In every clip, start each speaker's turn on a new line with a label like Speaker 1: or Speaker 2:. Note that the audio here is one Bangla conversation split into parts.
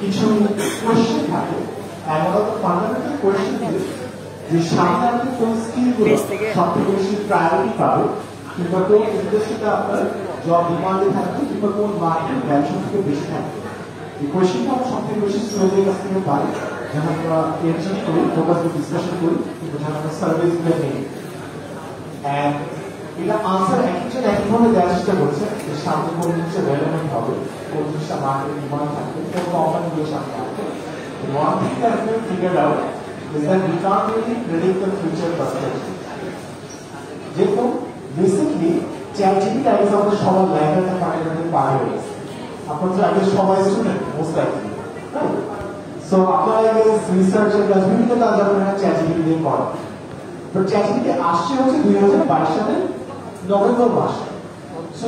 Speaker 1: কিছু কোয়েশ্চেন থাকে and one of the fundamental questions is যে সামনে আপনি কোন স্কিলগুলো সবথেকে বেশি প্রায়োরিটি পাবে কিংবা কোন ইন্ডাস্ট্রিতে আপনার জব ডিমান্ডে থাকবে কিংবা কোন মার্কেট ভ্যালু থেকে বেশি থাকবে এই কোয়েশ্চেনটা আমরা সবথেকে বেশি স্টুডেন্টের কাছ থেকে পাই যখন আমরা এনশন করি ফোকাস ডিসকাশন করি কিংবা যখন আমরা সার্ভিসগুলো নিই and এটা আনসার একজন একভাবে দেওয়ার চেষ্টা করছে যে সামনে কোন জিনিসটা রেলেভেন্ট হবে কোন জিনিসটা মার্কেটে ডিমান্ড থাকবে কোন কোম্পানিগুলো সামনে আসবে one thing that has been figured out is that we can't really predict the future perspective. যেরকম recently ChatGPT আগে আমাদের সবার লাইব্রেরিতে ফান্ডামেন্টাল পার হয়ে গেছে আপনারা তো আগে সবাই student most likely right so আপনারা আগে রিসার্চের কাজ বিভিন্ন কাজ আপনারা ChatGPT দিয়ে করেন বাট ChatGPT আসছে হচ্ছে 2022 সালের নভেম্বর মাসে সো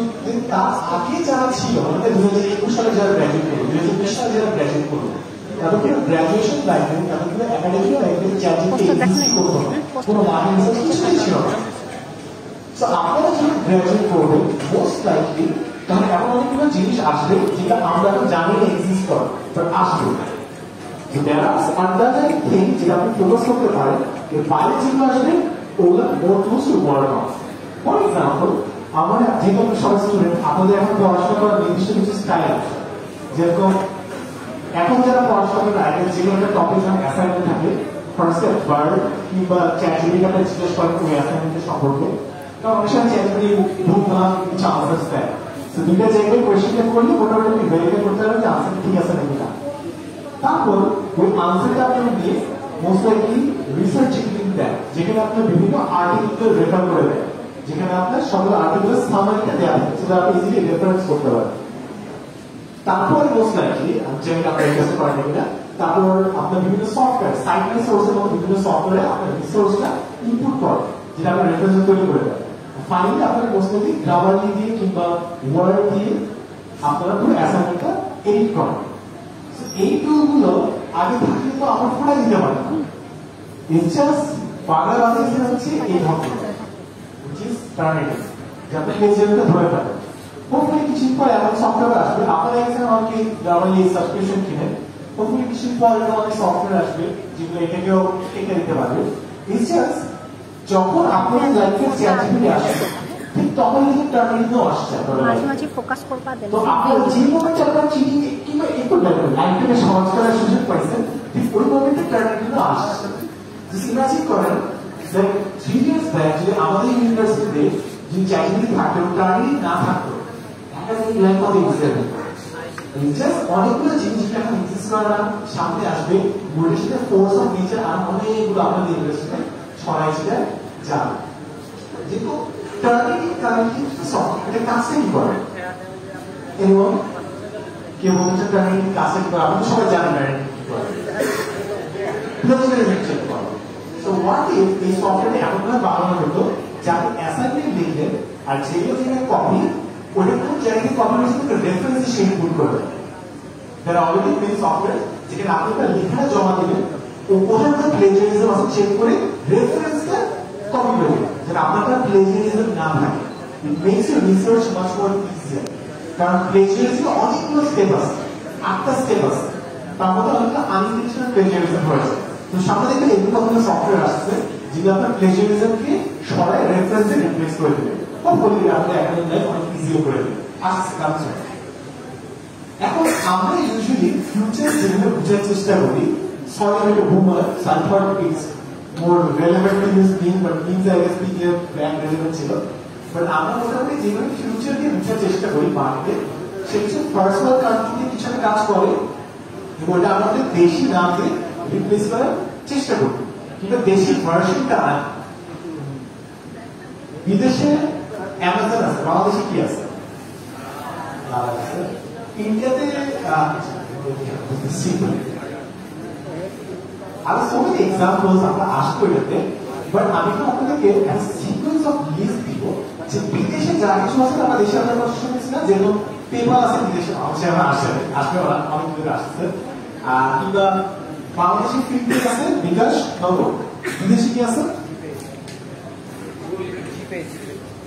Speaker 1: তার আগে যারা ছিল মানে 2021 সালে যারা গ্র্যাজুয়েট করলো 2020 সালে যারা গ্র্যাজুয়েট করলো তাদের গ্র্যাজুয়েশন লাইফে তাদের একাডেমিক লাইফে ChatGPT ইউজ করতে হবে কোনো মার্কেট কিছুই ছিল না সো আপনারা যখন গ্র্যাজুয়েট করবেন মোস্ট লাইকলি তখন এমন অনেকগুলো জিনিস আসবে যেটা আমরা এখন জানি না এক্সিস্ট করে বাট আসবে যেটা আপনি ফোকাস করতে পারেন এর বাইরে যেগুলো আসবে ওগুলো মোর tools to work on for example আমার যেহেতু আপনি সব স্টুডেন্ট আপনাদের এখন পড়াশোনা করার নির্দিষ্ট কিছু স্টাইল আছে যেরকম এখন যারা পড়াশোনা করে আগে যেগুলো একটা টপিক যখন অ্যাসাইনমেন্ট থাকে ফার্স্ট ভার্ব কিংবা ChatGPT কে জিজ্ঞেস করেন ওই অ্যাসাইনমেন্টের সম্পর্কে তখন অনেক সময় ChatGPT ভুলভাল কিছু আনসার্স দেয় তো দুইটা জায়গায় কোয়েশ্চেনটা করলে মোটামুটি আপনি ভেরিফাই করতে পারবেন যে আনসার ঠিক আছে নাকি না তারপর ওই আনসারটা আপনি দিয়ে মোস্ট লাইকলি রিসার্চ লিঙ্ক দেন যেখানে আপনি বিভিন্ন আর্টিকেল রেফার করে দেন যেখানে আপনার সবগুলো আর্টিকেলের সামারিটা দেওয়া থাকে সেটা আপনি ইজিলি রেফারেন্স করতে পারেন তারপর মোস্ট লাইকলি যেটা আপনার ইনভেস্ট করেন কিনা তারপর আপনার বিভিন্ন সফটওয়্যার সাইটের সোর্সের মতো বিভিন্ন সফটওয়্যারে আপনার রিসোর্সটা ইনপুট করেন যেটা আপনার রেফারেন্স তৈরি করে দেন ফাইনালি আপনার মোস্ট লাইকলি গ্রামারলি দিয়ে কিংবা ওয়ার্ড দিয়ে আপনারা পুরো অ্যাসাইনমেন্টটা এডিট করেন এই টুলগুলো আগে থাকলে তো আমরা পড়াই দিতে পারি না জাস্ট বাংলা বাংলাদেশে হচ্ছে এই ধরনের which is turnitin যাতে প্লেজিয়ারিজমটা ধরে থাকে হোপফুলি কিছু পর এমন সফটওয়্যার আসবে আপনারা এখানে অনেকে গ্রামারলি সাবস্ক্রিপশন কিনেন হোপফুলি কিছু পর এরকম অনেক সফটওয়্যার আসবে যেগুলো এটাকেও টেকে দিতে পারবে ইটস জাস্ট যখন আপনাদের লাইফে ChatGPT আসবে ঠিক তখন কিন্তু টার্নিংও আসছে
Speaker 2: মাঝে মাঝে ফোকাস করবা দেন
Speaker 1: তো আপনারা যে মোমেন্টে আপনারা চিঠি কিংবা একটু দেখবেন লাইফে সহজ করার সুযোগ পাইছেন ঠিক ওই মোমেন্টে টার্নিংও আসছে জাস্ট ইমাজিন করেন যে 3 ইয়ার্স ব্যাক যদি আমাদের ইউনিভার্সিটিতে যে ChatGPT থাকতো টার্নিং না থাকতো একাডেমিক লাইফ কত ইজিয়ার জাস্ট অনেকগুলো জিনিস এখন এক্সিস্ট করে না সামনে আসবে মূলের সাথে ফোর্স অফ নেচার আর অনেকগুলো আপনাদের ইউনিভার্সিটিতে ছড়াই ছিটে যাবে যেহেতু টার্নিং কারেন্টলি সফটওয়্যার এটা কাজটা কি করে এবং কেউ বলছে টার্নিং কাজটা কি করে আপনি সবাই জানেন টার্নিং কি করে প্লেজারিজম চেক করে সো হোয়াট ইফ এই সফটওয়্যারে এমন ভাবে বানানো হতো যাতে অ্যাসাইনমেন্ট লিখলেন আর যেগুলো যেখানে কপি ওটা কোন জায়গায় কপি হয়েছে রেফারেন্স সে ইনপুট করে দেয় অলরেডি মেন সফটওয়্যার যেখানে আপনি একটা লেখাটা জমা দিবেন ও কোথায় প্লেজারিজম আছে চেক করে রেফারেন্সটা কপি করে দেবেন যেটা আপনার প্লেজারিজম না থাকে it makes your research much more easier কারণ প্লেজারিজম অনেকগুলো স্টেপ আছে 8টা স্টেপ আছে তার মধ্যে অনেকগুলো আনইনটেনশনাল প্লেজারিজম হয়েছে তো সামনে দেখবেন এগুলো আপনার সফটওয়্যার আসছে যেগুলো আপনার প্লেজারিজমকে সরাই রেফারেন্সে রিপ্লেস করে দেবে হোপফুলি আপনার একাডেমিক লাইফ অনেক ইজিও করে দেবে আসছে কাজ এখন আমরা ইউজুয়ালি ফিউচার যেভাবে বোঝার চেষ্টা করি সরি আমি একটু ভুল বলে সালফার it's more relevant to this thing but means I guess পিকে ব্যাক রেলেভেন্ট ছিল বাট আমরা মোটামুটি যেভাবে ফিউচার নিয়ে বোঝার চেষ্টা করি মার্কেটে সে কিছু পার্সোনাল কান্ট্রিতে কিছু একটা কাজ করে এবং ওটা আমাদের দেশি নামে রিপ্লেস করার চেষ্টা করি কিন্তু দেশি ভার্সনটা আনি বিদেশে অ্যামাজন আছে বাংলাদেশে কি আছে ইন্ডিয়াতে আর সো মেনি এক্সাম্পলস আমরা আসবো এটাতে বাট আমি তো আপনাদেরকে সিকোয়েন্স অফ লিস্ট দিব যে বিদেশে যা কিছু আছে আমরা দেশে আমরা কথা শুনেছি না যেরকম পেপার আছে বিদেশে মানুষের আসবে ওরা অনেক দূরে আসছে কিংবা বাংলাদেশে ফিনটেক আছে বিকাশ নগর বিদেশে কি আছে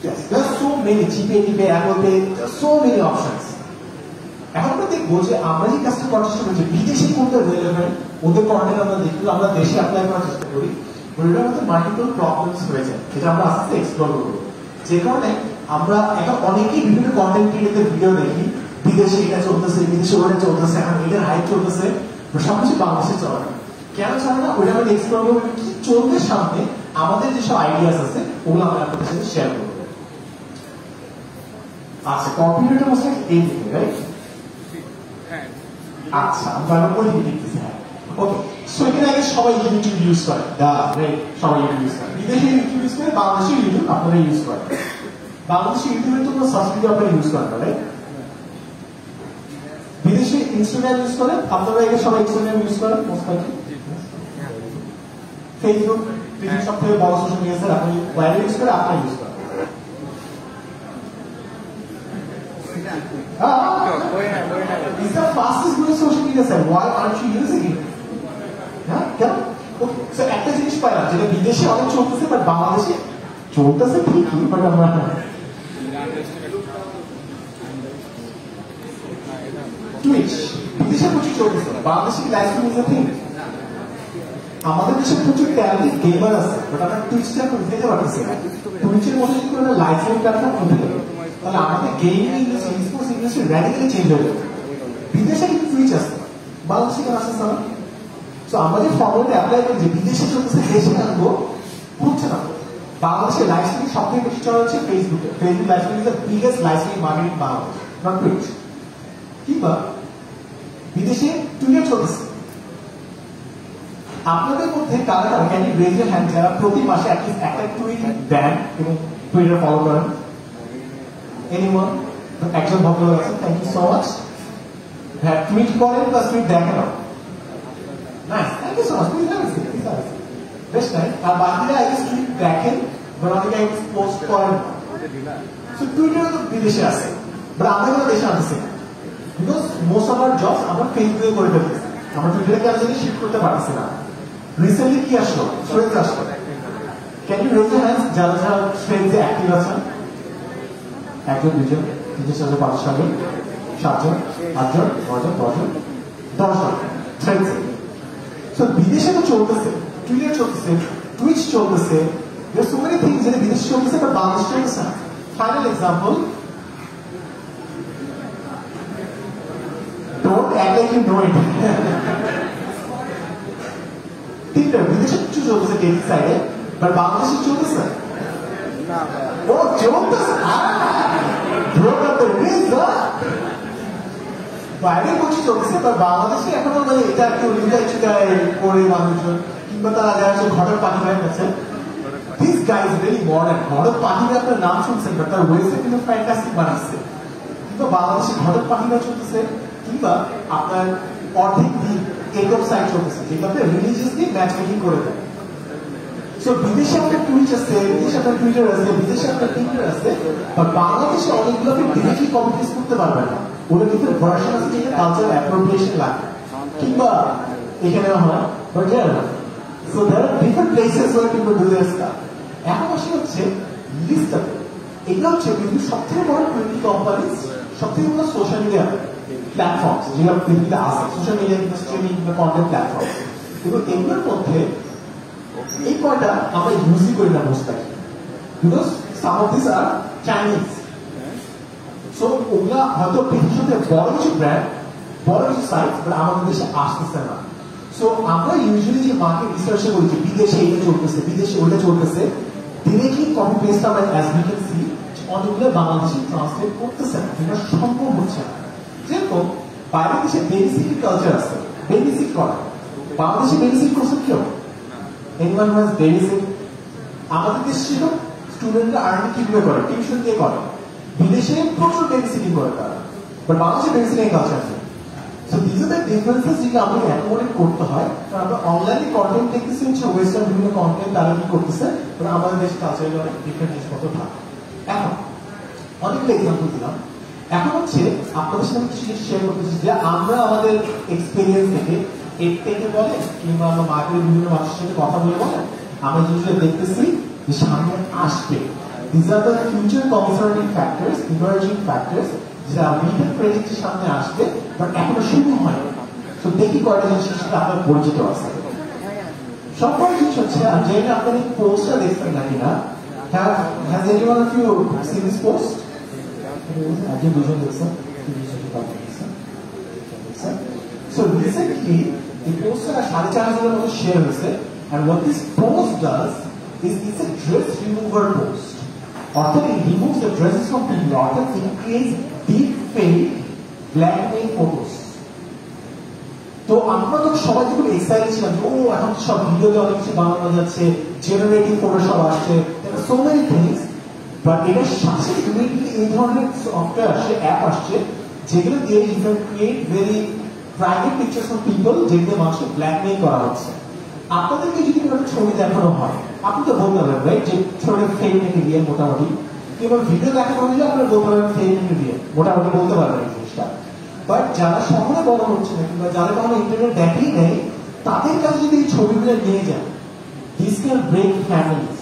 Speaker 1: Yes, there's so many GPay, Apple Pay, there's so many options. এখন তো দেখবো যে আমরা যে কাজটা করার চেষ্টা করছি বিদেশে কোনটা রেলেভেন্ট ওদের কন্টেন্ট আমরা দেখি আমরা দেশে অ্যাপ্লাই করার চেষ্টা করি ওইটার মধ্যে মাল্টিপল প্রবলেমস হয়েছে যেটা আমরা আস্তে আস্তে এক্সপ্লোর করবো যে কারণে আমরা এখন অনেকেই বিভিন্ন কন্টেন্ট ক্রিয়েটর ভিডিও দেখি বিদেশে এটা চলতেছে বিদেশে ওটা চলতেছে এখন এটার হাইপ চলতেছে সবকিছু বাংলাদেশে চলে না কেন চলে না ওইটা আমাদের এক্সপ্লোর করবো কি চলবে সামনে আমাদের যেসব আইডিয়াস আছে ওগুলো আমরা আপনাদের সাথে শেয়ার করবো আচ্ছা কম্পিউটারটা বসে এই দিকে রাইট আচ্ছা আমরা ওই দিকে দেখতেছি হ্যাঁ ওকে সো এখানে আগে সবাই ইউটিউব ইউজ করে রাইট সবাই ইউটিউব ইউজ করে বিদেশে ইউটিউব ইউজ করে বাংলাদেশে ইউটিউব আপনারা ইউজ করেন বাংলাদেশে ইউটিউবে তো কোনো সাবস্ক্রিপ্ট আপনারা ইউজ করেন না রাইট বিদেশে ইনস্টাগ্রাম ইউজ করেন আপনারা এখানে সবাই ইনস্টাগ্রাম ইউজ করেন মোস্ট লাইকলি ফেসবুক পৃথিবীর সবথেকে বড় সোশ্যাল মিডিয়া স্যার আপনি বাইরে ইউজ করে আপনারা ইউজ করেন It's the fastest growing social media site. Why aren't you using it? হ্যাঁ কেন ওকে একটা জিনিস পাইলাম যেটা বিদেশে অনেক চলতেছে বাট বাংলাদেশে চলতেছে ঠিকই বাট আমরা টুইচ বিদেশে প্রচুর চলতেছে বাংলাদেশে কি live streaming is a thing আমাদের দেশে প্রচুর ট্যালেন্টেড গেমার আছে বাট আমরা টুইচটা করে দিতে পারতেছি না টুইচের মধ্যে যদি কোনো লাইভ স্ট্রিমিং প্ল্যাটফর্ম হতে পারে তাহলে আমাদের gaming industry sports industry radically change হয়ে যাবে বিদেশে কিন্তু টুইচ আছে বাংলাদেশে কেন আসছে না তো আমরা যে ফর্মুলাটা অ্যাপ্লাই করি যে বিদেশে চলতেছে দেশে আনবো হচ্ছে না বাংলাদেশে লাইভ স্ট্রিমিং সবথেকে বেশি চলা হচ্ছে ফেসবুকে Facebook live streaming is the biggest live streaming market in Bangladesh not Twitch কিংবা বিদেশে টুইটার চলতেছে আপনাদের মধ্যে কারা কারা can you raise your hand যারা প্রতি মাসে অ্যাটলিস্ট একটা টুইট দেন এবং টুইটার ফলো করেন এনিওয়ান একজন ভদ্রলোক আছেন থ্যাংক ইউ সো মাচ হ্যাঁ টুইট করেন প্লাস টুইট দেখেন nice thank you so much please have it best nice আর বাকিরা আই গেস টুইট দেখেন বাট অনেকে আই পোস্ট করেন সো টুইটার তো বিদেশে আছে বাট আমরা কোনো দেশে আনতেছি না because most of our jobs আমরা ফেসবুকে করে ফেলতেছি আমরা টুইটারে কেন জানি শিফট করতে পারতেছি না রিসেন্টলি কি আসলো ফ্রেন্ডস আসলো can you raise your hands যারা যারা ফ্রেন্ডসে অ্যাক্টিভ আছেন একজন দুজন তিনজন চারজন পাঁচজন ছয়জন সাতজন আটজন নজন দশজন 10জন ফ্রেন্ডস সো বিদেশে তো চলতেছে টুইটার চলতেছে টুইচ চলতেছে there's so many things যেটা বিদেশে চলতেছে বাট বাংলাদেশে চলতেছে না final example don't act like you know it Tinder বিদেশে কিছু চলতেছে ডেটিং সাইডে বাট বাংলাদেশে চলতেছে ও চলতেছে বাইরে কিছু চলতেছে তার বাংলাদেশে এখনো মানে এটা একটু লুকাই চুকাই করে মানুষজন কিংবা তারা যারা হচ্ছে ঘরের পাখি হয়ে গেছে this guy is very modern ঘরের পাখিরা আপনার নাম শুনছেন বাট তার ওয়েবসাইট কিন্তু ফ্যান্টাস্টিক বানাচ্ছে কিংবা বাংলাদেশে ঘরের পাখিরা চলতেছে কিংবা আপনার অর্ধেক দিন এরকম সাইট চলতেছে যেগুলোতে রিলিজিয়াসলি ম্যাচ মেকিং করে দেয় সো বিদেশে আপনার টুইচ আছে বিদেশে আপনার টুইটার আছে বিদেশে আপনার টিন্ডার আছে বাট বাংলাদেশে অনেকগুলোকে ডিরেক্টলি কপি পেস্ট করতে পারবে না ওদের কিন্তু ভার্সন আছে যেটা কালচারাল অ্যাপ্রোপ্রিয়েশন লাগে কিংবা এখানে হয় বাট জানেন না so there are different places where people do their stuff এখন আসলে হচ্ছে লিস্টটা এগুলো হচ্ছে পৃথিবীর সবথেকে বড় 20 কোম্পানিজ সবথেকে বড় সোশ্যাল মিডিয়া প্ল্যাটফর্মস যেগুলো পৃথিবীতে আছে সোশ্যাল মিডিয়া কিংবা স্ট্রিমিং কিংবা কন্টেন্ট প্ল্যাটফর্ম এবং এগুলোর মধ্যে এই কয়টা আমরা ইউজই করি না most likely because some of this are Chinese so ওগুলা হয়তো পৃথিবীর সাথে বড় কিছু ব্র্যান্ড বড় কিছু সাইট বাট আমাদের দেশে আসতেছে না সো আমরা ইউজুয়ালি যে মার্কেট রিসার্চ করি যে বিদেশে এটা চলতেছে বিদেশে ওটা চলতেছে ডিরেক্টলি কপি পেস্ট আমরা অ্যাজ উই ক্যান সি অনেকগুলো বাংলাদেশে ট্রান্সলেট করতেছে না এটা সম্ভব হচ্ছে না যেরকম বাইরের দেশে বেবিসিটি কালচার আছে বেবিসিট করা বাংলাদেশে বেবিসিট করছে কেউ anyone who has babysit আমাদের দেশে ছিল স্টুডেন্টরা আর্নিং কিভাবে করে টিউশন দিয়ে করে বিদেশে প্রচুর বেবিসিটিং করে তারা বাট বাংলাদেশে বেবিসিটিং কালচার নেই so this are the differences যেগুলো আমাদের অ্যাকোমোডেট করতে হয় কারণ আমরা অনলাইনে কন্টেন্ট দেখতেছি হচ্ছে ওয়েস্টার্ন বিভিন্ন কন্টেন্ট তারা কি করতেছে কারণ আমাদের দেশে কালচারে অনেক ডিফারেন্ট জিনিসপত্র থাকে এখন অনেকগুলো এক্সাম্পল দিলাম এখন হচ্ছে আপনাদের সাথে কিছু জিনিস শেয়ার করতেছি যে আমরা আমাদের এক্সপিরিয়েন্স থেকে থেকে বলে কিংবা আমরা মার্কেটের বিভিন্ন মানুষের সাথে কথা বলে বলে আমরা জিনিসগুলো দেখতেছি যে সামনে আসবে this are the future concerning factors emerging factors যেটা রিটেল প্রজেক্টের সামনে আসবে বাট এখনো শুরু হয়নি। তো দেখি কয়টা জিনিসের সাথে আপনার পরিচিত আছে। সবকটা জিনিস হচ্ছে আমি জানি না আপনার এই পোস্টটা দেখছেন নাকি না। Has anyone of you seen this post? একজন দুজন দেখছেন, So recently the poster 4,500 মতো শেয়ার হয়েছে and what this post does is it's a dress remover post. অর্থাৎ it removes the dresses from people, অর্থাৎ it creates deep fake blackmail photos. তো আমরা তো সবাই খুব এক্সাইটেড ছিলাম ও এখন সব ভিডিওতে অনেক কিছু বানানো যাচ্ছে, জেনারেটিভ ফটোশপ আসছে, সো মেনি থিংস, বাট এটার সাথে ইমিডিয়েটলি এই ধরনের সফটওয়্যার আসছে, অ্যাপ আসছে যেগুলো দিয়ে you can create very private pictures of people যেগুলো মানুষকে ব্ল্যাকমেইল করা হচ্ছে। আপনাদেরকে যদি কোনো ছবি দেখানো হয় আপনি তো বলতে পারবেন রাইট যে ছবিটা ফেক নাকি রিয়েল, মোটামুটি কিংবা ভিডিও দেখানো হলে আপনারা বলতে পারবেন ফেক নাকি রিয়েল, মোটামুটি বলতে পারবেন এই জিনিসটা। বাট যারা শহরে বড় হচ্ছে না কিংবা যারা কখনো ইন্টারনেট দেখেই নেই তাদের কাছে যদি এই ছবিগুলো নিয়ে যান, this can break families,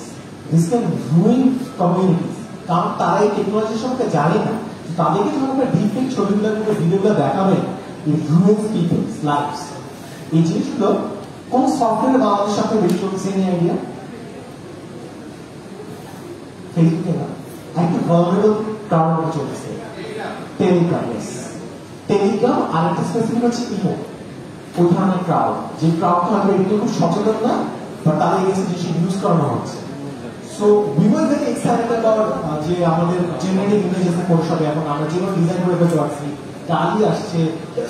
Speaker 1: this can ruin communities, কারণ তারা এই টেকনোলজির সম্পর্কে জানে না। তাদেরকে যখন আমরা ডিফেক্ট ছবিগুলোর মধ্যে ভিডিওগুলো দেখাবেন, ইট রুইন্স পিপলস লাইফস। এই জিনিসগুলো কোন সফটওয়্যার বাংলাদেশের সাথে বেশি চলছে এই আইডিয়া? ফেসবুকে না, একটা ভালনারেবল কারণ চলছে টেলিগ্রাম। টেলিগ্রাম আর একটা স্পেসিফিক হচ্ছে ইমো, ওই ধরনের ক্রাউড, যে ক্রাউডটা হয়তো এগুলো খুব সচেতন না বাট তাদের এই জিনিস ইউজ করানো হচ্ছে। So we were very excited about যে আমাদের জেনারেটিভ ইমেজেস এর ফটোশপে এখন আমরা যেগুলো ডিজাইন করে ফেলতে পারছি, গাড়ি আসছে,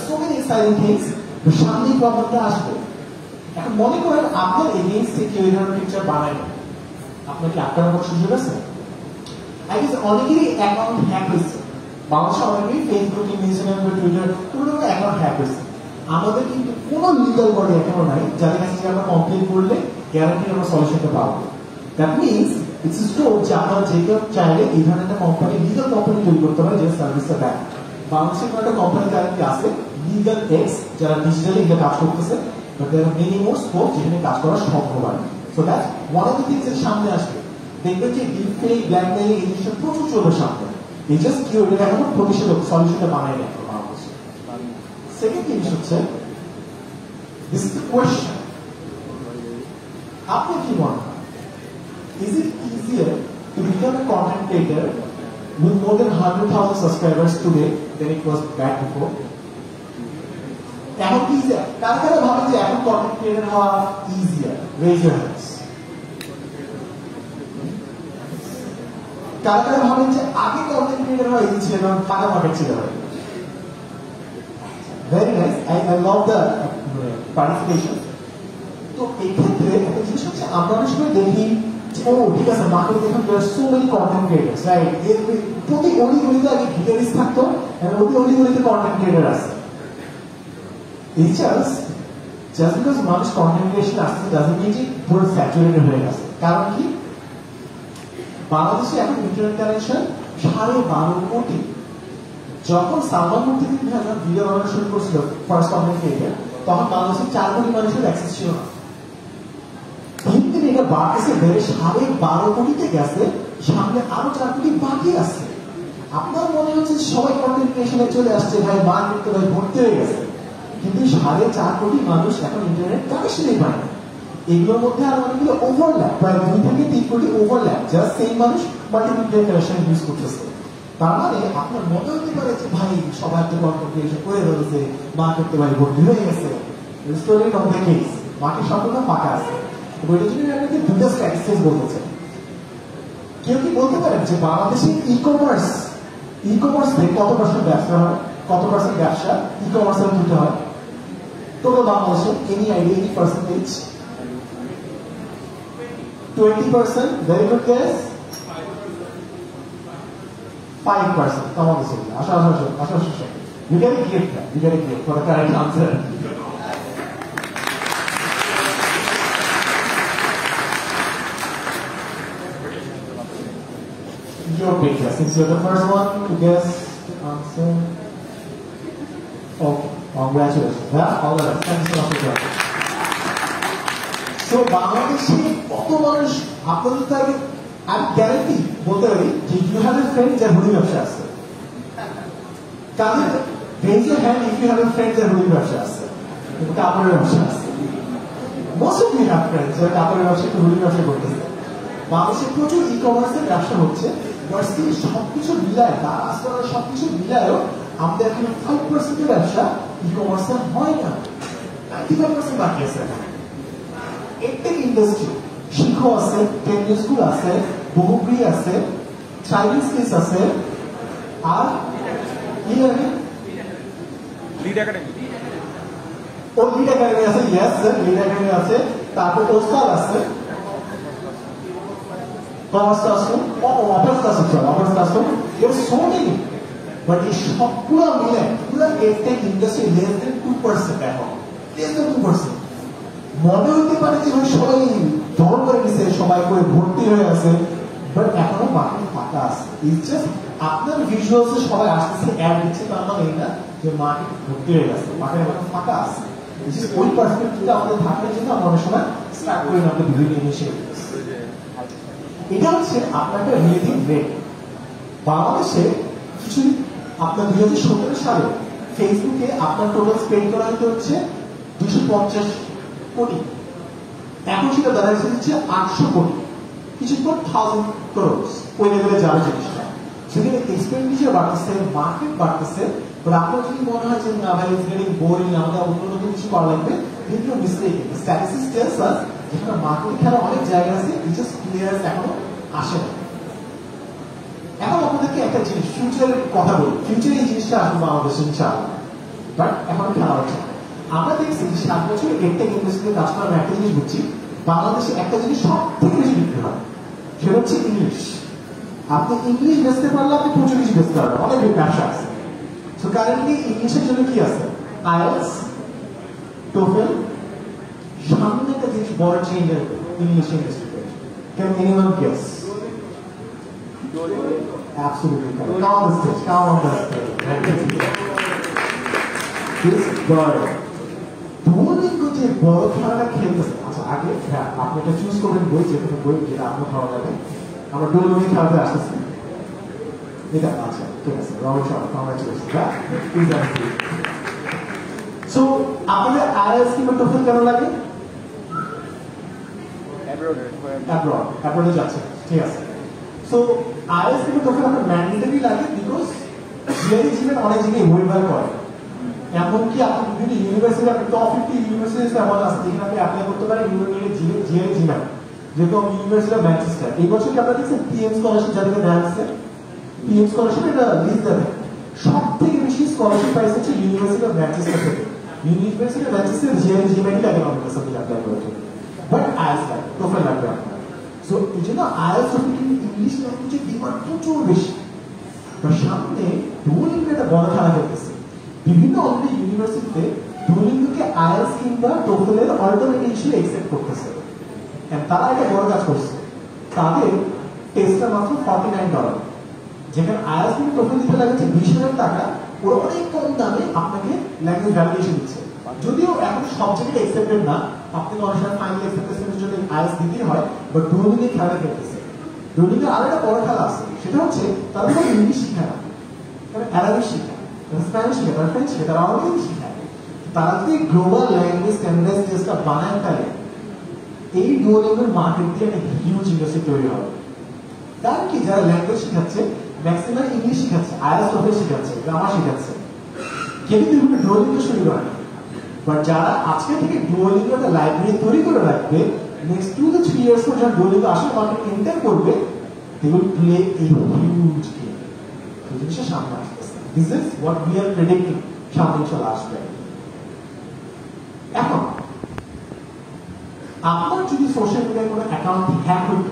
Speaker 1: সো মেনি এক্সাইটিং থিংস। সামনে প্রবলেমটা আসবে। এখন মনে করেন আপনার এগেইনস্টে কেউ এই ধরনের পিকচার বানায় না, আপনার কি আক্রমণ করার সুযোগ আছে? আই গেস অনেকেরই অ্যাকাউন্ট হ্যাক হয়েছে, বাংলাদেশে অনেকেই ফেসবুক, ইনস্টাগ্রাম, টুইটার কোনো অ্যাকাউন্ট হ্যাক হয়েছে। আমাদের কিন্তু কোনো লিগাল বডি এখনো নাই যাদের কাছে যে আমরা কমপ্লেন করলে গ্যারান্টি আমরা সলিউশনটা পাবো। দ্যাট মিনস ইটস স্টোর যে আপনারা যে কেউ চাইলে এই ধরনের একটা কোম্পানি, লিগাল কোম্পানি তৈরি করতে পারে যে সার্ভিসটা দেয়। বাংলাদেশের কোনো একটা কোম্পানি গ্যারান্টি আছে, লিগাল এক্স, যারা ডিজিটালি এগুলো কাজ করতেছে, but there are many more scope যেখানে কাজ করা সম্ভব হয়। So that's one of the things এর সামনে আসবে। দেখবেন যে ডিফেক, ব্ল্যাকমেইলিং এই জিনিসটা প্রচুর চলবে সামনে। এই জাস্ট কেউ এটা এখনো প্রতিষেধক সলিউশনটা বানায় না বাংলাদেশে। সেকেন্ড জিনিস হচ্ছে দিস ইজ দ্য কোয়েশ্চেন, আপনি কি মনে হয় is it easier to become a content creator with more than 100,000 subscribers today than it was back before? এখন কি কারা কারা ভাবেন যে এখন কন্টেন্ট ক্রিয়েটর হওয়া ইজিয়ার? Raise your hands. কারা কারা ভাবেন যে আগে কন্টেন্ট ক্রিয়েটর হওয়া ইজি ছিল কারণ টাকা মার্কেট ছিল? Very nice, I love the participation. তো এই ক্ষেত্রে একটা জিনিস হচ্ছে আমরা অনেক সময় দেখি ও ঠিক আছে মার্কেট দেখুন so many content creators, right? প্রতি অলিগলিতে আগে গিটারিস্ট থাকতো, প্রতি অলিগলিতে কন্টেন্ট ক্রিয়েটার আছে। জাস্ট বিকজ মানুষ কন্টেন্ট ক্রিয়েশন আসছে ডাজন্ট মিন যে পুরো স্যাচুরেটেড হয়ে গেছে। কারণ কি বাংলাদেশে এখন ইন্টারনেট কানেকশন 12.5 কোটি। যখন সালমান মুর্তি ভিডিও বানানো শুরু করছিল ফার্স্ট কন্টেন্ট ক্রিয়েটার, তখন বাংলাদেশের 4 কোটি মানুষের অ্যাক্সেস ছিল না। কিন্তু এটা বাড়তেছে বেড়ে 12.5 কোটিতে গেছে, সামনে আরো 4 কোটি বাকি আছে। আপনার মনে হচ্ছে সবাই কন্টেন্ট ক্রিয়েশনে চলে আসছে, ভাই মার্কেট তো ভাই ভর্তি হয়ে গেছে, কিন্তু 4.5 কোটি মানুষ এখন ইন্টারনেট কানেকশনই পায় না। এগুলোর মধ্যে আর অনেকগুলো ওভারল্যাপ, প্রায় 2 থেকে 3 কোটি ওভারল্যাপ, জাস্ট সেই মানুষ মাল্টিমিডিয়া কানেকশন ইউজ করতেছে। তার মানে আপনার মনে হতে পারে যে ভাই সবাই তো কন্টেন্ট ক্রিয়েশন করে ফেলেছে, মার্কেট তো ভাই ভর্তি হয়ে গেছে। Story not the case, market সম্পূর্ণ ফাঁকা আছে। ওইটার জন্য আপনাকে দুটো স্ট্যাটিস্টিক্স বলতে চাই। কেউ কি বলতে পারেন যে বাংলাদেশে ই কমার্স কত পার্সেন্ট ব্যবসা হয়, কত পার্সেন্ট ব্যবসা ই কমার্সের মধ্যে হয়? টোটাল বাংলাদেশে any idea, any percentage? 20%, very good guess. 5%, common দিচ্ছে। আসা you get a gift for the correct answer. Your picture, since you're the first one to guess the answer. Okay, congratulations. Yeah, all the rest. Thanks so much for that. So, বাংলাদেশে কত মানুষ আপনাদের তো আগে আমি গ্যারান্টি বলতে পারি যে ইউ হ্যাভ এ ফ্রেন্ড যার হুডি ব্যবসা আছে। তাদের raise your hand if you have a friend যার রুটির ব্যবসা আছে, কাপড়ের ব্যবসা আছে। Most of you have friends যারা কাপড়ের ব্যবসা একটু রুটির ব্যবসা করতেছে। বাংলাদেশে প্রচুর ই-কমার্সের ব্যবসা হচ্ছে, ভার্সিটি সবকিছু মিলায়, তার আশপাশে সবকিছু মিলায়ও আমাদের এখন 5% এর ব্যবসা ই-কমার্সের হয় না, 95% বাকি আছে। এডটেক ইন্ডাস্ট্রি, শিখো আছে, টেকনিক স্কুল আছে, বহুপ্রিয় আছে, চাইনিজ স্কিলস আছে, আর লিড একাডেমি আছে, ইয়েস স্যার, লিড একাডেমি আছে, তারপর ওস্তাদ আছে, কমার্স ক্লাসরুম, অপারেন্স ক্লাসরুম, অপারেন্স ক্লাসরুম, এর সো মেনি। বাট এই সবগুলো মিলে পুরো এডটেক ইন্ডাস্ট্রি লেস দেন 2% এখন, লেস দেন 2%। মনে হতে পারে যে সবাই দল করে গেছে, সবাই করে ভর্তি হয়ে আছে, বাট এখনো মার্কেট ফাঁকা আছে। ইটস জাস্ট আপনার ভিজুয়ালসে সবাই আসতেছে, অ্যাড দিচ্ছে, তার মানে এই না যে মার্কেট ভর্তি হয়ে গেছে, মার্কেট এখন ফাঁকা আছে। ওই পার্সপেক্টিভটা আমাদের থাকার জন্য আমরা অনেক সময় স্টার্ট করি না আমাদের বিভিন্ন ইনিশিয়েটিভ। এটা হচ্ছে আপনার একটা রিলেটিভ রেট। বাংলাদেশে কিছু আপনার 2017 সালে ফেসবুকে আপনার টোটাল স্পেন্ড করা হচ্ছে 250 কোটি, এখন সেটা দাঁড়াচ্ছে হচ্ছে 800 কোটি, কিছু পর 1000 crore, ওই লেভেলে যাবে জিনিসটা। সেখানে এক্সপেন্ডিচার বাড়তেছে, মার্কেট বাড়তেছে, বাট আপনার যদি মনে হয় যে না ভাই ইটস গেটিং বোরিং, আমাদের অন্য নতুন কিছু করা লাগবে, কিন্তু মিস্টেক। স্ট্যাটিস্টিক্স টেলস আস যেখানে মার্কেট খেলা অনেক জায়গা আছে, জাস্ট প্লেয়ার্স এখনো আসে না। এখন আপনাদেরকে একটা জিনিস ফিউচারের কথা বলি, ফিউচারে এই জিনিসটা আসবে বাংলাদেশে ইনশাআল্লাহ, বাট এখন খেলা হচ্ছে। আমরা দেখছি যে 7 বছর এডটেক ইন্ডাস্ট্রিতে কাজ করার একটা জিনিস বুঝছি, বাংলাদেশে একটা জিনিস সব থেকে বেশি বিক্রি হয়, সেটা হচ্ছে ইংলিশ। আপনি ইংলিশ বেচতে পারলে আপনি প্রচুর কিছু বেচতে পারবেন, অনেক ব্যবসা আছে। সো কারেন্টলি ইংলিশের জন্য কি আছে? আইএলটিএস, টোফেল, সামনে একটা জিনিস বড় চেঞ্জ ইংলিশ ইন্ডাস্ট্রিতে। Can anyone guess? Absolutely correct. Come on the stage, come on the stage. This bird, দুয়োলিঙ্গো যে বড় খেলাটা খেলতেছে, আচ্ছা আগে হ্যাঁ আপনি এটা চুজ করবেন বই, যে কোনো বই যেটা আপনার ভালো লাগে। আমরা দুয়োলিঙ্গো খেলাতে আসতেছি, এটা আচ্ছা ঠিক আছে, রমেশ কংগ্রাচুলেশন। সো আপনাদের আইএলটিএস কিংবা টোফেল কেন লাগে? অ্যাব্রড যাচ্ছে, ঠিক আছে। সো আইএলটিএস কিংবা টোফেল আপনার ম্যান্ডেটরি লাগে, বিকজ জিআরই জিমেন অনেক জায়গায় ওয়েভার করে। এমনকি আপনি বিভিন্ন ইউনিভার্সিটি, আপনি টপ 50 ইউনিভার্সিটি এমন আছে যেখানে আপনি অ্যাপ্লাই করতে পারেন জিআরই জিমেন, যেরকম ইউনিভার্সিটি অফ ম্যানচেস্টার। এই বছর কি আপনারা দেখছেন পিএম স্কলারশিপ যাদেরকে দেওয়া হচ্ছে, পিএম স্কলারশিপ এটা লিস্ট দেবে, সব থেকে বেশি স্কলারশিপ পাইছে হচ্ছে ইউনিভার্সিটি অফ ম্যানচেস্টার থেকে। ইউনিভার্সিটি অফ ম্যানচেস্টার জিআরই জিমেনই লাগে আমাদের সাথে অ্যাপ্লাই করার জন্য, বাট আইএলটিএস লাগে, টোফেল লাগবে আপনার। সো এই জন্য আইএলটিএস কিন্তু ইংলিশ ল্যাঙ্গুয়েজের ডিমান্ড প্রচুর বেশি। সামনে দুয়োলিঙ্গো একটা বড় খেলা করতেছে, বিভিন্ন অলরেডি ইউনিভার্সিটিতে দুয়োলিঙ্গোকে আইএলটিএস কিংবা টোফেলের অল্টারনেটিভ হিসেবে একসেপ্ট করতেছে। তারা একটা বড় কাজ করছে, তাদের টেস্টটা মাত্র $49, যেখানে আইএলটিএস কিংবা টোফেল দিতে লাগছে 20,000 টাকা, ওরা অনেক কম দামে আপনাকে ল্যাঙ্গুয়েজ ভ্যালিডেশন দিচ্ছে। যদিও এখন সব জায়গায় একসেপ্টেড না, আপনাকে অনেক সময় ফাইনাল এক্সপেক্টেশনের জন্য আইএলটিএস দিতেই হয়, বাট দুয়োলিঙ্গো খেলা খেলতেছে। দুয়োলিঙ্গোর আরো একটা বড় খেলা আছে, সেটা হচ্ছে তারা ইংলিশ শিখায় না, তারা অ্যারাবিক শিখায়, স্প্যানিশ শিখায়, তারা ফ্রেঞ্চ শিখায়, তারা অনেক শিখায়। তারা যদি গ্লোবাল ল্যাঙ্গুয়েজ স্ট্যান্ডার্ড টেস্টটা বানায় ফেলে, এই দুয়োলিঙ্গোর মার্কেট দিয়ে একটা হিউজ ইন্ডাস্ট্রি তৈরি হবে। কারণ কি যারা ল্যাঙ্গুয়েজ শিখাচ্ছে ম্যাক্সিমাম ইংলিশ শিখাচ্ছে, আইএলটিএস টোফেল শিখাচ্ছে, গ্রামার শিখাচ্ছে, কেউ কিন্তু দুয়োলিঙ্গো শুরু করে। বাট যারা আজকে থেকে দুয়োলিঙ্গো একটা লাইব্রেরি তৈরি করে রাখবে, নেক্সট 2 to 3 years পর যারা দুয়োলিঙ্গো আসলে মার্কেট এন্টার করবে, they will play a huge game. এই জিনিসটা সামনে আসতেছে। This is what we are predicting সামনে চলে আসবে। এখন আপনার যদি সোশ্যাল মিডিয়ায় কোনো অ্যাকাউন্ট হ্যাক হইত,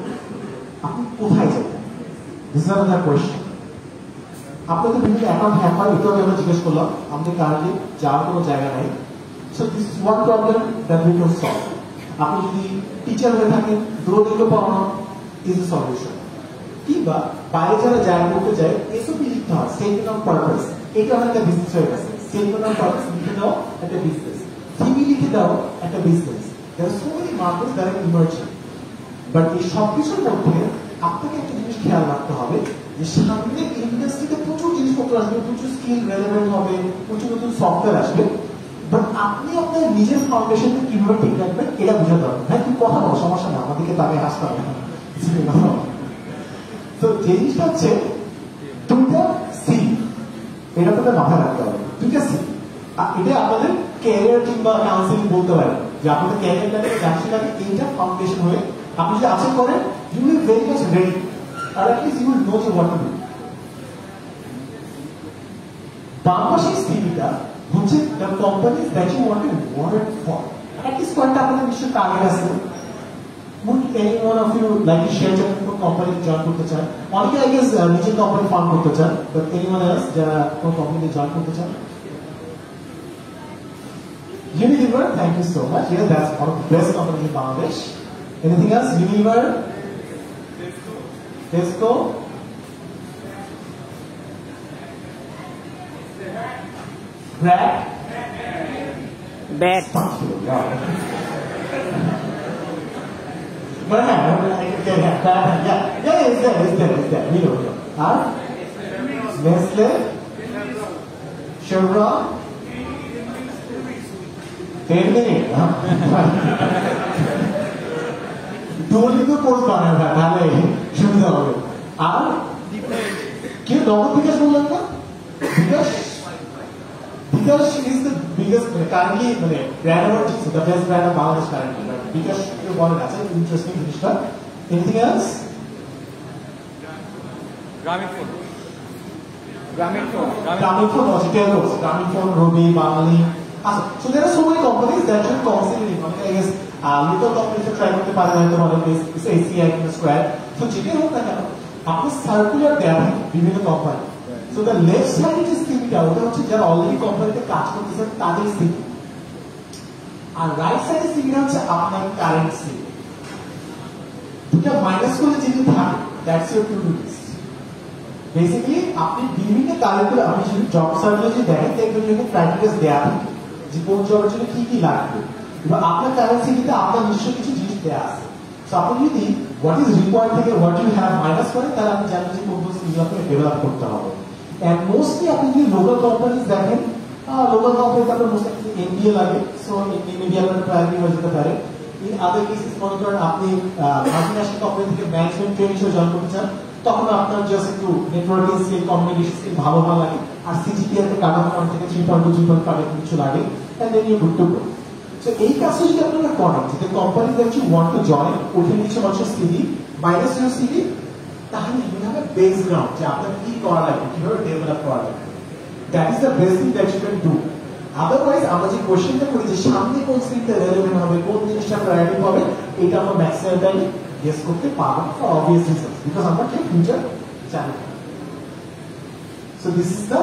Speaker 1: আপনি কোথায় যাবেন? This is another question. আপনাদের বিভিন্ন অ্যাকাউন্ট হ্যাক হয়, এটাও আমরা জিজ্ঞেস করলাম, আমাদের কারেন্টলি যাওয়ার কোনো জায়গা নাই। So this is one problem that we can solve. আপনি যদি টিচার হয়ে থাকেন, দুয়োলিঙ্গো পড়ানো is a solution. কিংবা বাইরে যারা জায়গা করতে চায়, এসওপি লিখতে হয়, স্টেটমেন্ট অফ পারপাস, এটা একটা বিজনেস হয়ে গেছে। স্টেটমেন্ট অফ পারপাস লিখে দাও একটা বিজনেস, সিভি লিখে দাও একটা business. There are so many markets that are emerging. But এই সবকিছুর মধ্যে আপনাকে একটা জিনিস খেয়াল রাখতে হবে, যে সামনে ইন্ডাস্ট্রিতে প্রচুর জিনিসপত্র আসবে, প্রচুর স্কিল রেলেভেন্ট হবে, প্রচুর নতুন সফটওয়্যার আসবে, বাট আপনি আপনার নিজের ফাউন্ডেশনকে কিভাবে ঠিক রাখবেন এটা বুঝাতে হবে। হ্যাঁ তুমি কথা বলো, সমস্যা না, আমাদেরকে তাকে হাসতে হবে না। তো যে জিনিসটা হচ্ছে দুইটা সি, এটা আপনাদের মাথায় রাখতে হবে, দুইটা সি। এটা আপনাদের ক্যারিয়ার কিংবা কাউন্সিলিং বলতে পারেন যে আপনাদের ক্যারিয়ার লাগে চাকরি লাগে, এইটা ফাউন্ডেশন হয়ে আপনি যদি আশা করেন you will very much ready, আর অ্যাটলিস্ট ইউ উইল নো যে হোয়াট টু ডু। বাম পাশের সিভিটা হচ্ছে the companies that you want to work for. At least কয়েকটা আপনাদের নিশ্চয়ই টার্গেট আছে। Would any one of you like to share কোন কোম্পানি জয়েন করতে চান? অনেকে আই গেস নিজের কোম্পানি ফার্ম করতে চান, বাট এনিওয়ান এলস যারা কোন কোম্পানিতে জয়েন করতে চান? Unilever, thank you so much. Yeah, that's one of the best companies in Bangladesh. Anything else? Unilever? Tesco? Brad?
Speaker 2: Bad.
Speaker 1: But yeah, it's there. We know. Nestle? Chevron? 10 minutes, huh? Duolingo course বানাবে তাহলে সুবিধা হবে। আর কি নগদ বিকাশ বললেন না? বিকাশ is the biggest currently মানে brand award is the best brand of Bangladesh currently. বিকাশ কেউ বলেন আছে ইন্টারেস্টিং জিনিসটা। Anything else?
Speaker 3: Grameenphone
Speaker 1: was Telos, Grameenphone, Robi, Bangli. So there are so many companies that should consider it. I guess little companies are trying to find out one of this ACI in the square. So যেটা হোক না কেন আপনি সার্কুলার দেন বিভিন্ন company. So the left side is সিভিটা, ওটা হচ্ছে যারা অলরেডি কোম্পানিতে কাজ করতেছেন তাদের সিভি, আর রাইট সাইডে সিভিটা হচ্ছে আপনার কারেন্ট সিভি। দুটা মাইনাস করলে যেটা থাকে that's your to do list. Basically আপনি বিভিন্ন কারিকুলাম, আপনি যদি জব সার্কুলার যদি দেখেন দেখবেন যদি ক্রাইটেরিয়া দেওয়া থাকে যে কোন জবের জন্য কি কি লাগবে, এবার আপনার কারেন্ট সিভিতে আপনার নিশ্চয়ই কিছু জিনিস দেওয়া আছে। সো আপনি যদি হোয়াট ইজ রিকোয়ার্ড থেকে হোয়াট ইউ হ্যাভ মাইনাস করেন তাহলে আপনি জানেন যে কোন কোন স্কিল আপনাকে ডেভেলপ করতে হবে। And mostly আপনি যদি লোকাল কোম্পানিজ দেখেন, লোকাল কোম্পানিতে আপনার মোস্টলি এমবিএ লাগে, সো মেবি আপনার প্রায়োরিটি হয়ে যেতে পারে। ইন আদার কেসেস মনে করেন আপনি মাল্টিন্যাশনাল কোম্পানি থেকে ম্যানেজমেন্ট ট্রেনিং হিসেবে জয়েন করতে চান, তখন আপনার জাস্ট একটু নেটওয়ার্কিং স্কিল, কমিউনিকেশন স্কিল ভালো লাগে, আর সিজিপিএ তে কাটা পয়েন্ট থেকে 3.2 3.5 কিছু লাগে, and then you good to go. So এই কাজটা যদি আপনারা করেন যে company that you want to join, ওখানে কিছু মানুষের সিভি মাইনাস ইউর সিভি, তাহলে you have a base ground যে আপনার কি করা লাগবে, কিভাবে ডেভেলপ করা লাগবে। That is the best thing that you can do. Otherwise আমরা যে কোশ্চেনটা করি যে সামনে কোন স্কিলটা রেলেভেন্ট হবে, কোন জিনিসটা প্রায়োরিটি হবে, এটা আমরা ম্যাক্সিমাম টাইম গেস করতে পারবো ফর অবভিয়াস রিজনস, বিকজ আমরা কি ফিউচার জানি না। So this is the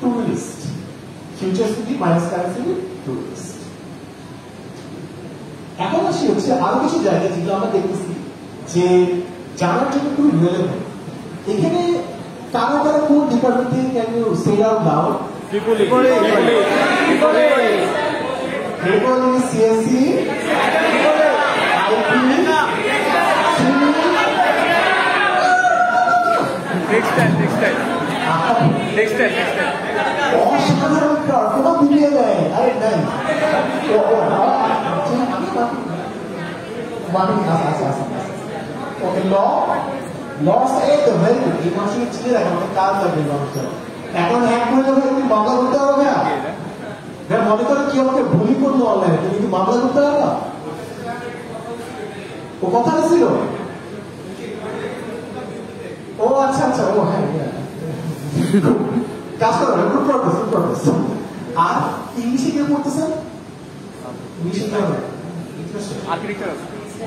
Speaker 1: to list, future CV minus current CV to list. এখন আসি হচ্ছে আরো কিছু জায়গা যেগুলো আমরা দেখতেছি যে জানার জন্য খুবই রিলেভেন্ট। এখানে কারো কোন ডিপার্টমেন্ট থেকে can you say out loud? CSC, অসাধারণ তোমার মিলিয়ে দেয়। আরে নাই ওকে ল এই তো ভেরি গুড, এই মাসে চিনে রাখেন আমাদের কাজ লাগবে লসটা। এখন হ্যাক করে যাবে, তুমি মামলা করতে পারবে না। মনে করো কি আমাকে ভুলই করলো অনলাইনে, তুমি কি মামলা করতে পারবা? ও কথা ছিল, ও আচ্ছা আচ্ছা, ও হ্যাঁ কাজ করো, গুড প্রগ্রেস। আর ইংলিশে কে পড়তেছেন? ইংলিশে কি হবে?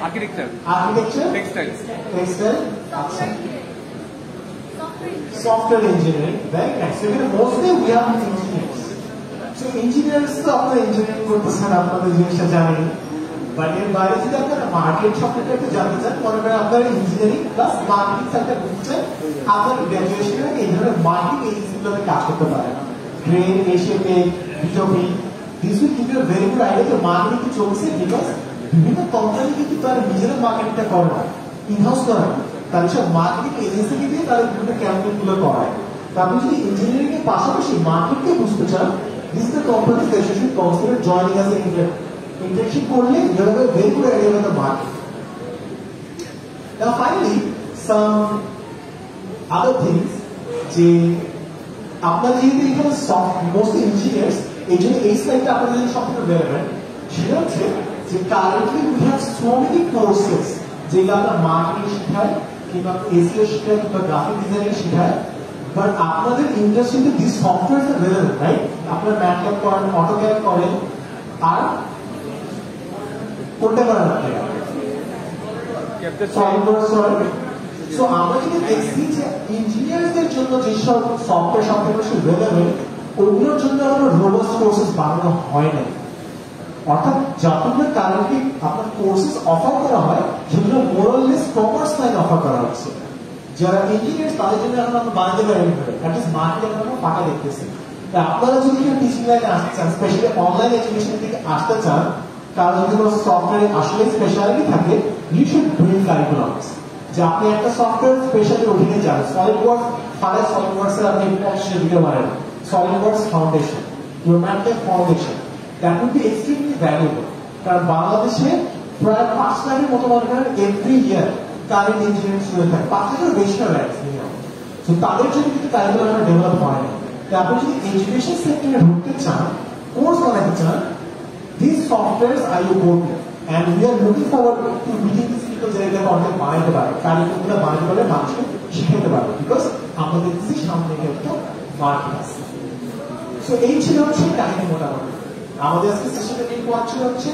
Speaker 3: Architecture, textile,
Speaker 1: আচ্ছা, software engineering, right? So mostly we are engineers. So engineers তো আপনারা ইঞ্জিনিয়ারিং করতেছেন, আপনাদের জিনিসটা জানেন, বাট এর বাইরে যদি আপনারা মার্কেট সম্পর্কে একটু জানতে চান, মনে করেন আপনারা ইঞ্জিনিয়ারিং প্লাস মার্কেটিং সেক্টর বুঝছেন, আপনার গ্র্যাজুয়েশনে এই ধরনের মার্কেটিং এজেন্সিগুলোতে কাজ করতে পারেন। গ্রেন, এশিয়াপে, বিজপি, this will give you a very good idea যে মার্কেটিং চলছে, বিকজ বিভিন্ন কোম্পানি কিন্তু তারা নিজেরা মার্কেটিংটা করে না, ইনহাউস করে না, তাহলে সব মার্কেটিং এজেন্সিকে দিয়ে তারা বিভিন্ন ক্যাম্পেইন গুলো করায়। আপনি যদি ইঞ্জিনিয়ারিং এর পাশাপাশি মার্কেটকে বুঝতে চান, this is the companies that you should consider joining as an internship করলে you have a very good idea about the market. Now finally some other things যে আপনারা যেহেতু এখানে মোস্ট ইঞ্জিনিয়ার্স, এই জন্য এই স্লাইডটা আপনাদের জন্য সবথেকে রেলেভেন্ট। সেটা হচ্ছে যে currently we have so many courses যেগুলো আপনার মার্কেটিং শেখায় কিংবা এসইও শেখায় কিংবা গ্রাফিক ডিজাইনিং শেখায়, বাট আপনাদের ইন্ডাস্ট্রিতে this software are relevant, right? আপনারা ম্যাটল্যাব করেন, অটোক্যাড করেন, আর কোনটা করেন আপনারা? সলিডওয়ার্কস করেন। সো আমরা যদি দেখছি যে ইঞ্জিনিয়ারদের জন্য যেসব সফটওয়্যার সবথেকে বেশি রেলেভেন্ট, ওগুলোর জন্য আমরা রোবাস্ট কোর্সেস বানানো হয় না। অর্থাৎ যতগুলো কারেন্টলি আপনার কোর্সেস অফার করা হয় সেগুলো মোরাললেস কমার্স লাইন অফার করা হচ্ছে। যারা ইঞ্জিনিয়ার তাদের জন্য এখন আমরা বানাতে পারি, অ্যাটলিস্ট মার্কেটে আমরা ফাঁকা দেখতেছি। আপনারা যদি টিচিং লাইনে আসতে চান, স্পেশালি অনলাইন এডুকেশন থেকে আসতে চান, কারণ যদি কোনো সফটওয়্যারে আসলে স্পেশালিটি থাকে, ইউ শুড বিল্ড কারিকুলামস। যে আপনি একটা সফটওয়্যার স্পেশালি অধীনে যান, সলিডওয়ার্কস ফাইল, সলিডওয়ার্কস এর আপনি 50 ভিডিও বানান, SolidWorks foundation, your MATLAB foundation, that will B extremely valuable. কারণ বাংলাদেশে প্রায় 5 লাখের মতো মনে করেন every year current engineering student থাকে, 5 লাখের বেশি রাইট মিনিমাম। তো তাদের জন্য কিন্তু কারিকুলাম ডেভেলপ হয় না। আপনি যদি এডুকেশন সেক্টরে ঢুকতে চান, কোর্স বানাতে চান, these softwares are your go-to, and we are looking forward to meeting these people যারা কন্টেন্ট বানাতে পারে, কারিকুলামগুলো বানাতে পারে, মানুষকে শিখাতে পারে, বিকজ আমাদের দেখছি সামনে একটা মার্কেট আছে। সো এই ছিল হচ্ছে কাহিনী মোটামুটি। আমাদের আজকে সেশনের মেইন পয়েন্ট ছিল হচ্ছে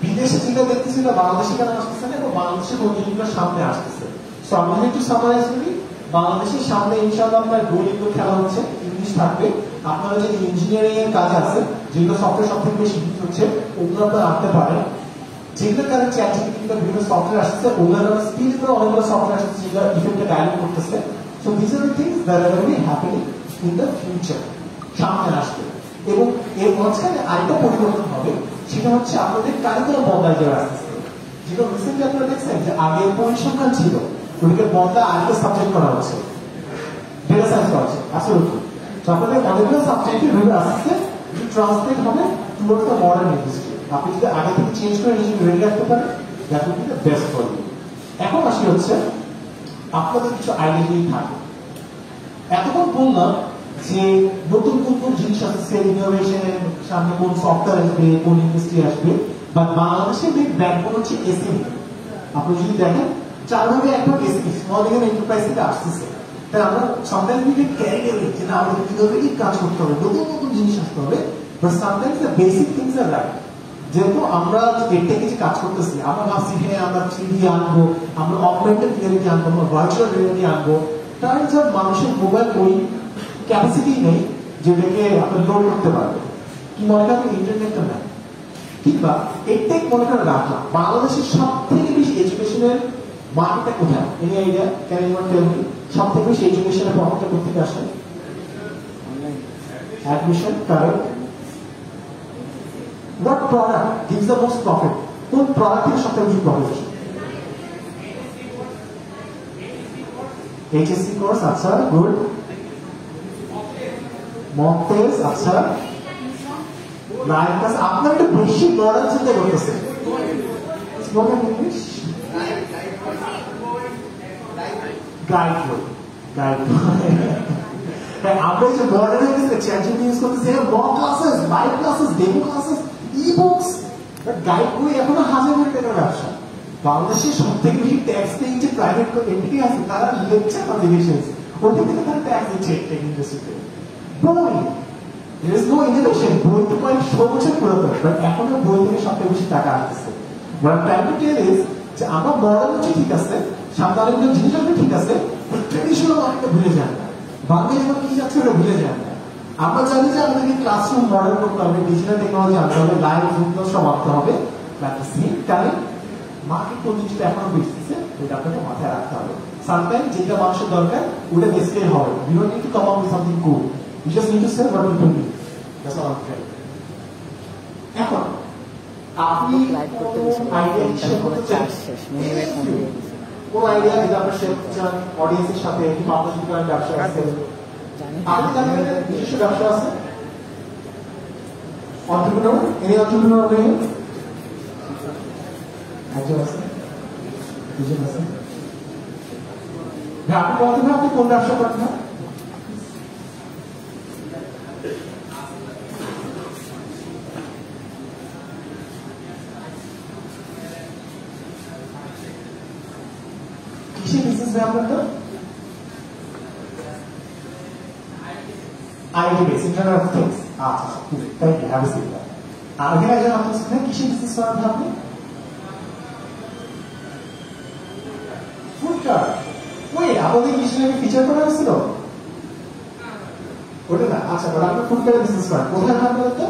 Speaker 1: বিদেশে যেটা দেখতেছিল বাংলাদেশে কেন আসতেছে না, এবং বাংলাদেশের প্রতিযোগিতার সামনে আসতেছে। সো আমি যদি একটু সামারাইজ করি, বাংলাদেশের সামনে ইনশাআল্লাহ আপনার দুটো খেলা হচ্ছে, ইংলিশ থাকবে। আপনারা যে ইঞ্জিনিয়ারিং এর কাজ আছে, যেগুলো সফটওয়্যার সব থেকে বেশি ইউজ হচ্ছে, ওগুলো আপনারা আনতে পারেন। যেগুলো কারণে চ্যাটজিপিটি কিংবা বিভিন্ন সফটওয়্যার আসছে, ওগুলো স্পিড করে অনেকগুলো সফটওয়্যার আসছে যেগুলো ইফেক্টে ডায়লগ করতেছে। So this are the things that are will be happening in the future, সামনে আসবে। এবং এর মাঝখানে আরেকটা পরিবর্তন হবে, সেটা হচ্ছে আপনাদের কারিকুলাম বদলায় যারা আসতেছে। যেটা রিসেন্টলি আপনারা দেখছেন যে আগে পরিসংখ্যান ছিল, ওটাকে বদলা আরেকটা সাবজেক্ট করা হচ্ছে, ডেটা সায়েন্স করা হচ্ছে। আসলে আপনাদের অনেকগুলো সাবজেক্টে রুল আসছে, ট্রান্সলেট হবে টুয়ার্ডস দ্য মডার্ন ইন্ডাস্ট্রি। আপনি যদি আগে থেকে চেঞ্জ করে নিজেকে রেডি রাখতে পারেন, that will be the best for you. এখন আসি হচ্ছে আপনাদের কিছু আইডিয়া থাকে। এতক্ষণ বললাম যে নতুন কোন জিনিস আসছে, ইনোভেশনের সামনে কোন সফটওয়্যার আসবে, কোন ইন্ডাস্ট্রি আসবে, বাট বাংলাদেশের মেইন ব্যাকবোন হচ্ছে এসএমই। আপনি যদি দেখেন 4 ভাগে একটা এসএমই, স্মল মিডিয়াম এন্টারপ্রাইজ থেকে আসতেছে। তাই আমরা sometimes we get carried away যে না, আমাদের ইনোভেটিভ কাজ করতে হবে, নতুন নতুন জিনিস আসতে হবে, but sometimes the basic things are right. যেহেতু আমরা এর থেকে যে কাজ করতেছি, আমরা ভাবছি হ্যাঁ আমরা 3D আনবো, আমরা অগমেন্টেড রিয়েলিটি আনবো, আমরা ভার্চুয়াল রিয়েলিটি আনবো, টার্নস আউট মানুষের মোবাইল ওই ক্যাপাসিটি নেই যেটাকে আপনি লোড করতে পারবে, কি মনে করেন ইন্টারনেটটা নেই, কিংবা এডটেক মনে করে রাখলাম। বাংলাদেশের সব থেকে বেশি এডুকেশনের মার্কেটটা কোথায়? Any idea? Can anyone tell me? সব থেকে বেশি এডুকেশনের প্রফিটটা কোথা থেকে আসে? Admission, correct. What product gives the most profit? কোন প্রোডাক্ট থেকে সবথেকে বেশি প্রফিট আসে? এইচএসসি কোর্স, আচ্ছা গুড। মক টেস্ট, আচ্ছা। লাইভ ক্লাস, আপনার একটু বেশি মডার্ন চিন্তা করতেছে। স্পোকেন ইংলিশ, গাইড বই, গাইড বই। আমরা যে মডার্ন হয়ে গেছে, চ্যাটজিপিটি ইউজ করতেছি, mock classes, live classes, demo classes, ebooks, guide বই এখনো হাজার কোটি টাকার ব্যবসা। বাংলাদেশের সব থেকে বেশি ট্যাক্স পেইং যে প্রাইভেট এন্টিটি আছে, তারা লেকচার পাবলিকেশনস, ওদের থেকে তারা ট্যাক্স দিচ্ছে টেক ইন্ডাস্ট্রিতে। বই, there is no innovation, বই তো কয়েক 100 বছর পুরাতন, বাট এখনো বই থেকে সবথেকে বেশি টাকা আসতেছে। What I'm trying to tell is যে আমরা মডার্ন হচ্ছে ঠিক আছে, সাধারণ জিনিস হবে ঠিক আছে, ট্রেডিশনাল অনেকটা ভুলে যান না। বাংলাদেশ এখন কি যাচ্ছে ওটা ভুলে যান না। আমরা জানি যে আমাদেরকে ক্লাসরুম মডার্ন করতে হবে, ডিজিটাল টেকনোলজি আনতে হবে, লাইভ ভিডিও সব আনতে হবে, বাট সেম টাইম মার্কেট প্রতিযোগিতা এখনো বেশিছে, ওটা আপনাকে মাথায় রাখতে হবে। সামটাইম যেটা মানুষের দরকার ওটা বেসিক্যালি হবে। You don't need to come up with something cool. You just need to say what people need. That's all I'm saying. এখন আপনি আইডিয়া শেয়ার করতে চান, কোন আইডিয়া যেটা আপনার শেয়ার করছেন অডিয়েন্সের সাথে কি পার্টনারশিপ করার ব্যবসা আছে? আপনি জানেন নিজস্ব ব্যবসা আছে? entrepreneur? Any entrepreneur here? একজন আছে? দুজন আছে? আপনি বলতে আপনি কোন ব্যবসা করেন না? কিসের বিজনেস আপনারটা? IT base, internet of things. আচ্ছা, thank you, have a seat. আর এখানে একজন আপনার সাথে কিসের বিজনেস করেন আপনি? Food cart. ওই আমাদের কিসের ফিচার করা হয়েছিল? ওটা না, আচ্ছা, বড় আপনি ফুড কার্টের বিজনেস করেন। কোথায় আপনার তো?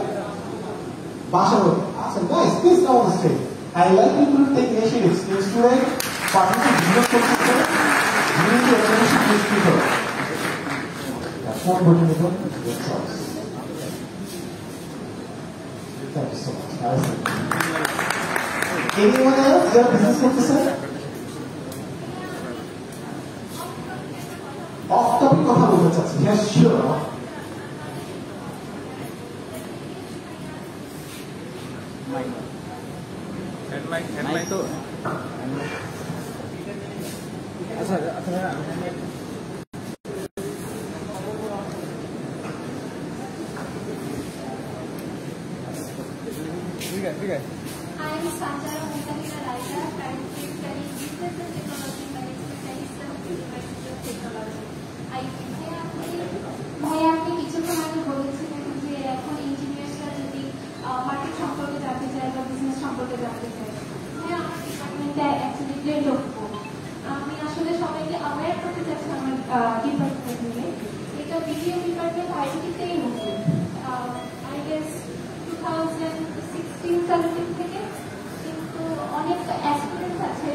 Speaker 1: বাসার মধ্যে। আচ্ছা, nice, please come on stage. I like people to take initiatives. Student, partnership business করতে চায়, you need to establish these people. Phone button is on your choice. Thank you so much. Anyone else? Is there a business officer? Off topic কথা বলতে চাচ্ছি। Yes, sure.
Speaker 3: Headline তো আচ্ছা ঠিক আছে
Speaker 4: I am Sanjara Mukhtarika Raija, currently studying Business and Technology Management at Islam University of Technology. আপনি কিছুক্ষণ আগে বলেছিলেন যে এখন ইঞ্জিনিয়াররা যদি মার্কেট সম্পর্কে জানতে চায় বা বিজনেস সম্পর্কে জানতে চায়, হ্যাঁ, আমার ডিপার্টমেন্টে অ্যাকচুয়ালি লক্ষ্য আমি আসলে সবাইকে অ্যাওয়্যার করতে চাচ্ছি আমার ডিপার্টমেন্ট নিয়ে। এটা বিডিও ডিপার্টমেন্ট আইটিতেই নতুন, আই গেস 2016-17 থেকে, কিন্তু অনেক অ্যাসপিরেন্টস আছে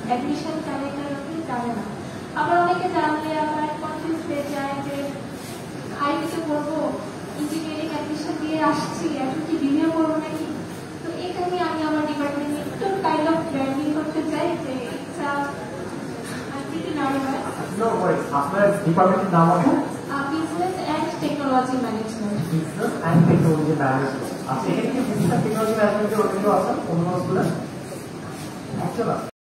Speaker 4: অ্যাডমিশন জানে জানে না, আবার অনেকে জানলে আবার কনফিউজ হয়ে যায় যে আইটিতে করবো, ইঞ্জিনিয়ারিং অ্যাডমিশন দিয়ে আসছি, এখন কি বিবিএ করবো নাকি। তো এটা নিয়ে আমি আমার ডিপার্টমেন্টে একটু কাইন্ড অফ ব্র্যান্ডিং করতে চাই যে ইটস
Speaker 1: আপনার ডিপার্টমেন্টের নাম আছে
Speaker 4: business and technology management.
Speaker 1: Business and technology management. আচ্ছা, এখানে কি বিজনেস অ্যান্ড টেকনোলজি ম্যানেজমেন্টের অধীনে আছেন অন্য স্টুডেন্ট? একজন আছে।